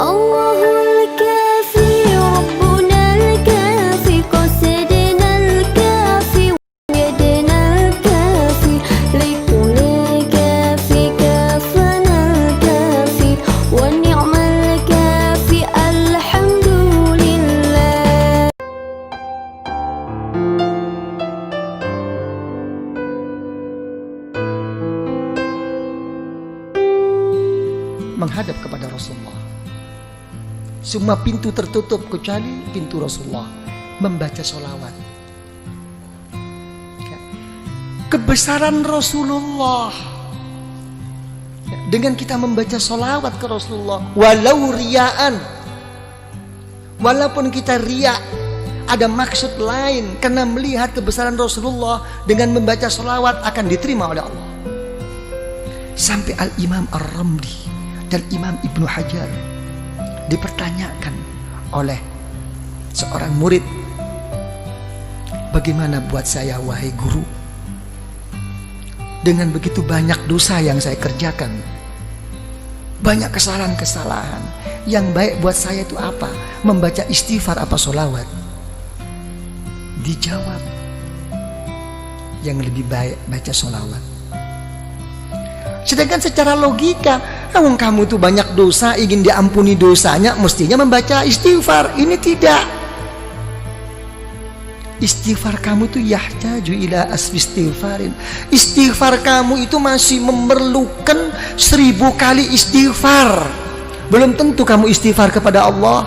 الله الكافي ربنا الكافي قصدنا الكافي ويدنا الكافي لكل كافي كافنا الكافي ونعم الكافي الحمد لله. Menghadap kepada Rasulullah. Semua pintu tertutup kecuali pintu Rasulullah. Membaca sholawat. Kebesaran Rasulullah. Dengan kita membaca sholawat ke Rasulullah, walau riaan, walaupun kita riak, ada maksud lain karena melihat kebesaran Rasulullah, dengan membaca sholawat akan diterima oleh Allah. Sampai Al-Imam Ar-Ramli dan Imam Ibnu Hajar dipertanyakan oleh seorang murid, bagaimana buat saya wahai guru, dengan begitu banyak dosa yang saya kerjakan, banyak kesalahan-kesalahan, yang baik buat saya itu apa? Membaca istighfar apa sholawat? Dijawab, yang lebih baik baca sholawat. Sedangkan secara logika, kamu tuh banyak dosa, ingin diampuni dosanya, mestinya membaca istighfar. Ini tidak. Istighfar kamu tuh yahtaju ila asfi istighfarin. Istighfar kamu itu masih memerlukan 1000 kali istighfar. Belum tentu kamu istighfar kepada Allah.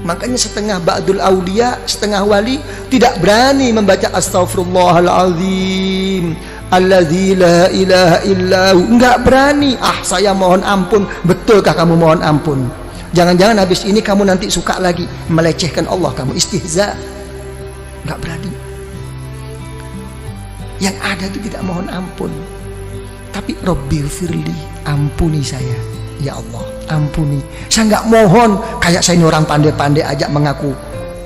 Makanya setengah ba'dul aulia, setengah wali tidak berani membaca astaghfirullahaladzim alladzi la ilaha illahu. Enggak berani. Saya mohon ampun. Betulkah kamu mohon ampun? Jangan-jangan habis ini kamu nanti suka lagi melecehkan Allah, kamu istihza. Enggak berani. Yang ada itu tidak mohon ampun, tapi Rabbighfirli, ampuni saya ya Allah, ampuni. Saya enggak mohon kayak saya ini orang pandai-pandai aja mengaku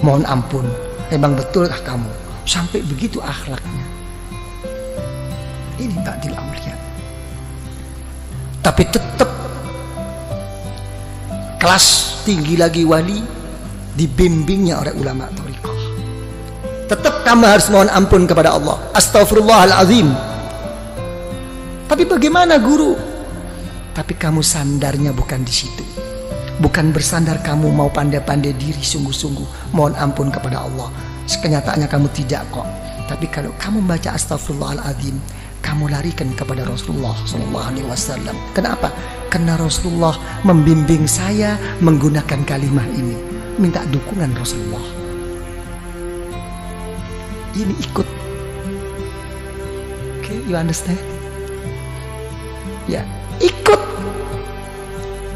mohon ampun. Emang betulkah kamu? Sampai begitu akhlaknya. Ini ba'dil aulia. Tapi tetap kelas tinggi lagi wali, dibimbingnya oleh ulama thariqah. Tetap kamu harus mohon ampun kepada Allah, astaghfirullahalazim. Tapi bagaimana guru? Tapi kamu sandarnya bukan di situ. Bukan bersandar kamu mau pandai-pandai diri sungguh-sungguh mohon ampun kepada Allah. Kenyataannya kamu tidak kok. Tapi kalau kamu membaca astaghfirullahalazim, kamu larikan kepada Rasulullah SAW. Kenapa? Karena Rasulullah membimbing saya menggunakan kalimat ini. Minta dukungan Rasulullah. Ini ikut. Okay, you understand? Ya, ikut.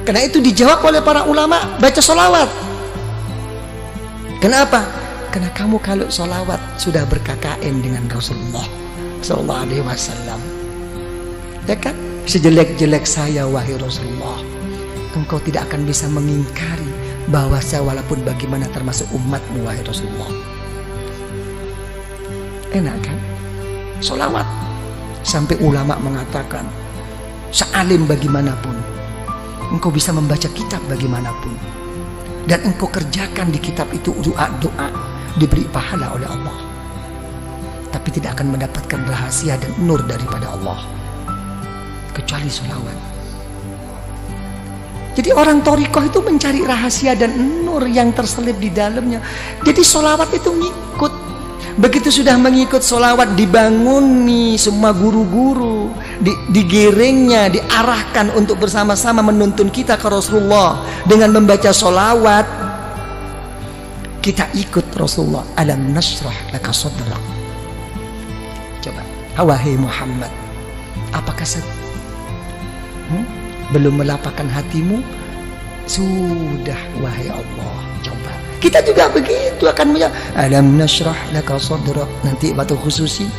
Karena itu dijawab oleh para ulama, baca sholawat. Kenapa? Karena kamu kalau sholawat sudah berKKN dengan Rasulullah Sallallahu Alaihi Wasallam, ya kan? Sejelek-jelek saya wahai Rasulullah, engkau tidak akan bisa mengingkari bahwa saya walaupun bagaimana termasuk umatmu wahai Rasulullah. Enak kan? Sholawat. Sampai ulama mengatakan, sealim bagaimanapun, engkau bisa membaca kitab bagaimanapun, dan engkau kerjakan di kitab itu doa-doa, diberi pahala oleh Allah, tapi tidak akan mendapatkan rahasia dan nur daripada Allah kecuali sholawat. Jadi orang thariqah itu mencari rahasia dan nur yang terselip di dalamnya. Jadi sholawat itu ngikut. Begitu sudah mengikut sholawat, dibanguni semua guru-guru, digiringnya, diarahkan untuk bersama-sama menuntun kita ke Rasulullah dengan membaca sholawat. Kita ikut Rasulullah. Alam nashrah laka sadrak. Coba, wahai Muhammad, apakah belum melapangkan hatimu? Sudah wahai Allah. Coba, kita juga begitu akan menjawab, alam nashrah laka sadrak. Nanti waktu khususi,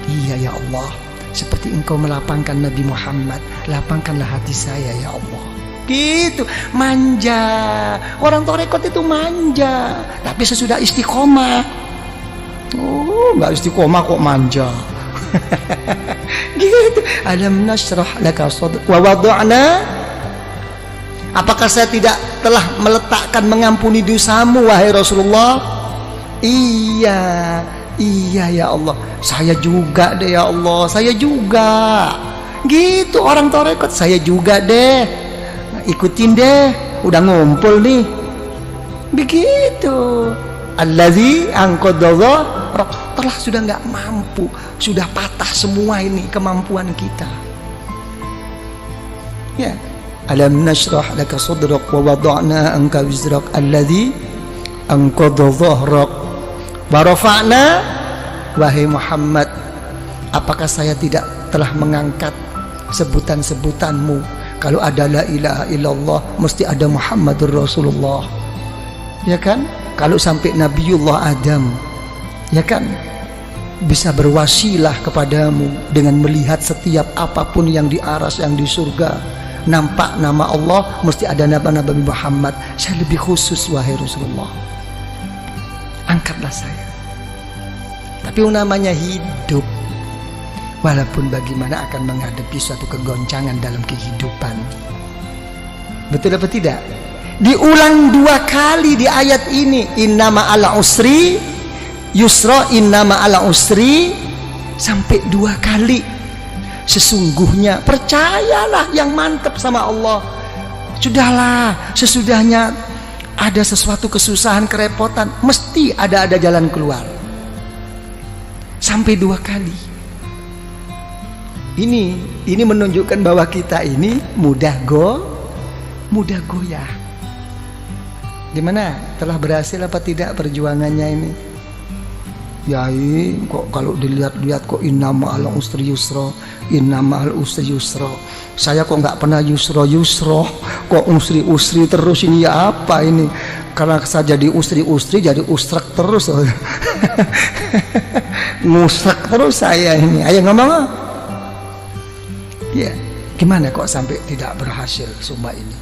iya ya Allah, seperti engkau melapangkan Nabi Muhammad, lapangkanlah hati saya ya Allah. Gitu, manja. Orang thariqat itu manja, tapi sesudah istiqomah, nggak istiqomah kok manja. Gitu. Alam nashrah laka sadrak wa wada'na Apakah saya tidak telah meletakkan mengampuni dosamu wahai Rasulullah? Iya, iya ya Allah, saya juga deh ya Allah, saya juga. Gitu orang tarekat, saya juga deh, ikutin deh, udah ngumpul nih. Begitu. Allazi angqadha telah sudah nggak mampu, sudah patah semua ini kemampuan kita. Ya. Alam nashrah laka sadrak wa wada'na anka wizrak alladhi anqadha dhahrak wa rafa'na. Wahai Muhammad, apakah saya tidak telah mengangkat sebutan-sebutanmu? Kalau ada la ilaha illallah mesti ada Muhammadur Rasulullah, ya kan? Kalau sampai Nabiullah Adam, ya kan, bisa berwasilah kepadamu dengan melihat setiap apapun yang di aras, yang di surga, nampak nama Allah, mesti ada Nabi Muhammad. Saya lebih khusus wahai Rasulullah, angkatlah saya. Tapi namanya hidup, walaupun bagaimana akan menghadapi suatu kegoncangan dalam kehidupan. Betul apa tidak? Diulang 2 kali di ayat ini, innama ala usri yusra, innama ala usri, sampai 2 kali. Sesungguhnya, percayalah yang mantap sama Allah. Sudahlah, sesudahnya ada sesuatu kesusahan, kerepotan, mesti ada jalan keluar. Sampai 2 kali. Ini menunjukkan bahwa kita ini mudah goyah. Gimana? Telah berhasil apa tidak perjuangannya ini? Yai, kok kalau dilihat-lihat kok innama al usri yusra, innama al usri yusra. Saya kok nggak pernah yusra, kok usri terus ini, ya apa ini? Karena saya jadi usri jadi usrak terus. Ngusrak terus saya ini. Ayo ngomong. Ya, gimana kok sampai tidak berhasil semua ini?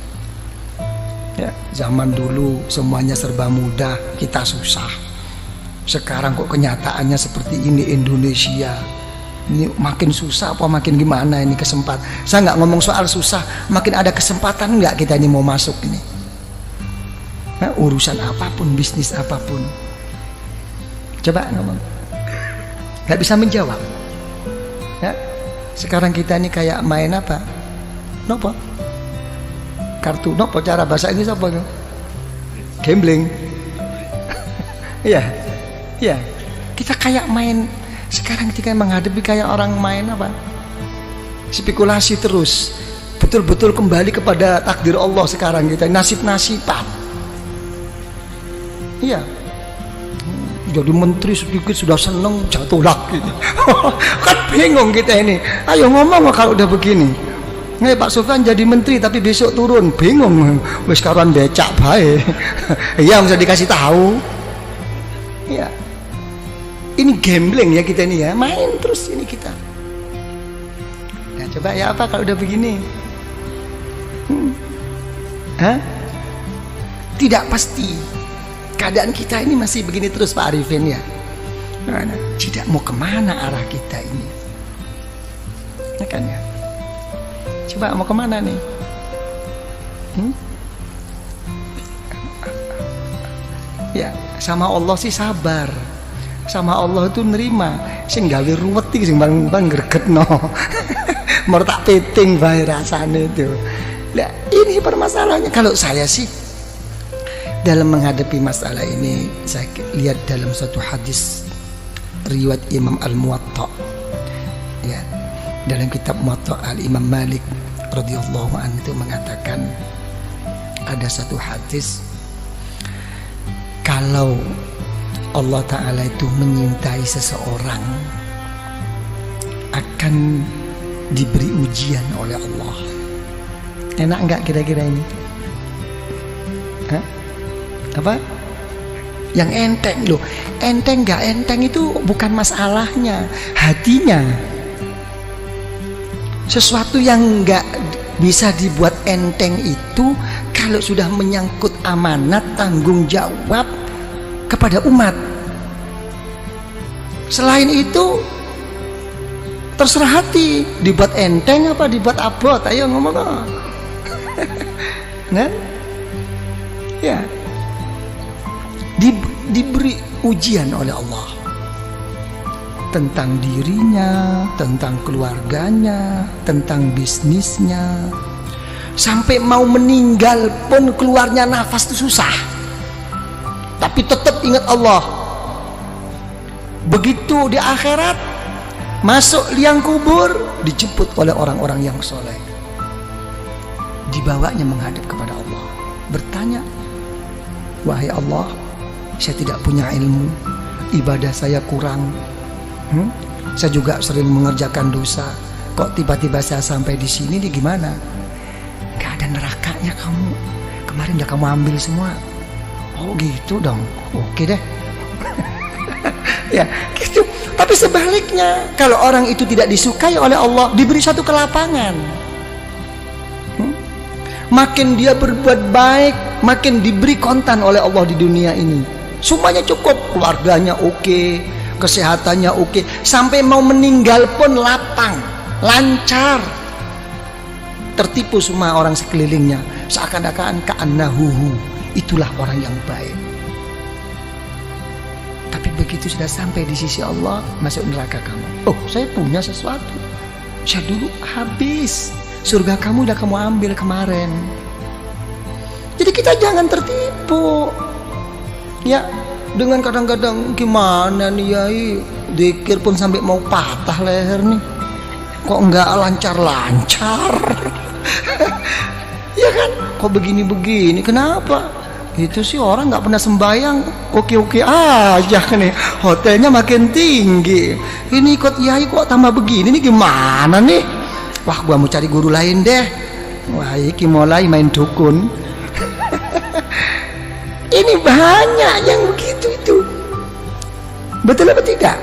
Ya, zaman dulu semuanya serba mudah, kita susah. Sekarang kok kenyataannya seperti ini Indonesia. Ini makin susah apa makin gimana ini kesempatan? Saya nggak ngomong soal susah, makin ada kesempatan nggak kita ini mau masuk ini? Nah, urusan apapun, bisnis apapun. Coba ngomong. Nggak bisa menjawab. Ya, sekarang kita ini kayak main apa? Nopo? Kartu nopo, cara bahasa Inggris apa itu? Gambling. Iya. Ya, kita kayak main sekarang, kita menghadapi kayak orang main apa? Spekulasi terus. Betul-betul kembali kepada takdir Allah sekarang kita, nasib-nasiban. Iya. Jadi menteri sedikit sudah seneng, jatuh lagi. Kan bingung kita ini. Ayo ngomong kalau udah begini. Nih Pak Sofyan jadi menteri tapi besok turun, bingung. Wis karuan becak bae. Iya, mesti dikasih tahu. Iya. Ini gambling ya kita ini ya, main terus ini kita. Nah, coba ya apa kalau udah begini? Tidak pasti. Keadaan kita ini masih begini terus Pak Arifin ya. Nah, tidak mau kemana arah kita ini? Ya kan ya? Coba mau kemana nih? Ya, sama Allah sih sabar. Sama Allah itu nerima, sing gawe ruwet iki sing bang gregetno. Mer tak piting bae rasane itu. Nah, ini permasalahannya. Kalau saya sih dalam menghadapi masalah ini, saya lihat dalam suatu hadis riwayat Imam Al-Muwatta. Ya, dalam kitab Muwatta Al-Imam Malik radhiyallahu anhu itu mengatakan ada satu hadis, kalau Allah Ta'ala itu menyintai seseorang akan diberi ujian oleh Allah. Enak enggak kira-kira ini? Hah? Apa? Yang enteng loh. Enteng enggak enteng itu bukan masalahnya, hatinya. Sesuatu yang enggak bisa dibuat enteng itu kalau sudah menyangkut amanat, tanggung jawab kepada umat. Selain itu terserah hati, dibuat enteng apa dibuat abot. Ayo ngomong. Nah, ya, diberi ujian oleh Allah tentang dirinya, tentang keluarganya, tentang bisnisnya, sampai mau meninggal pun keluarnya nafas itu susah, tapi tetap ingat Allah. Begitu di akhirat, masuk liang kubur, dijemput oleh orang-orang yang soleh, dibawanya menghadap kepada Allah, bertanya, wahai Allah, saya tidak punya ilmu, ibadah saya kurang, saya juga sering mengerjakan dosa, kok tiba-tiba saya sampai di sini, di gimana? Gak ada nerakanya kamu, kemarin udah kamu ambil semua. Oh gitu dong, oke deh. Ya gitu. Tapi sebaliknya, kalau orang itu tidak disukai oleh Allah, diberi satu kelapangan, makin dia berbuat baik, makin diberi kontan oleh Allah di dunia ini. Semuanya cukup, keluarganya oke, kesehatannya oke, sampai mau meninggal pun lapang, lancar. Tertipu semua orang sekelilingnya, seakan-akan ka'annahuhu, itulah orang yang baik. Tapi begitu sudah sampai di sisi Allah, masuk neraka kamu. Oh, saya punya sesuatu, saya dulu habis, surga kamu udah kamu ambil kemarin. Jadi kita jangan tertipu. Ya, dengan kadang-kadang gimana nih Yai, zikir pun sampai mau patah leher nih, kok enggak lancar-lancar. Ya kan, kok begini-begini, kenapa? Itu sih orang nggak pernah sembahyang, oke-oke aja nih, hotelnya makin tinggi. Ini ikut Yai kok tambah begini nih, gimana nih? Wah, gua mau cari guru lain deh. Wah, iki mulai main dukun. Ini banyak yang begitu itu. Betul apa tidak?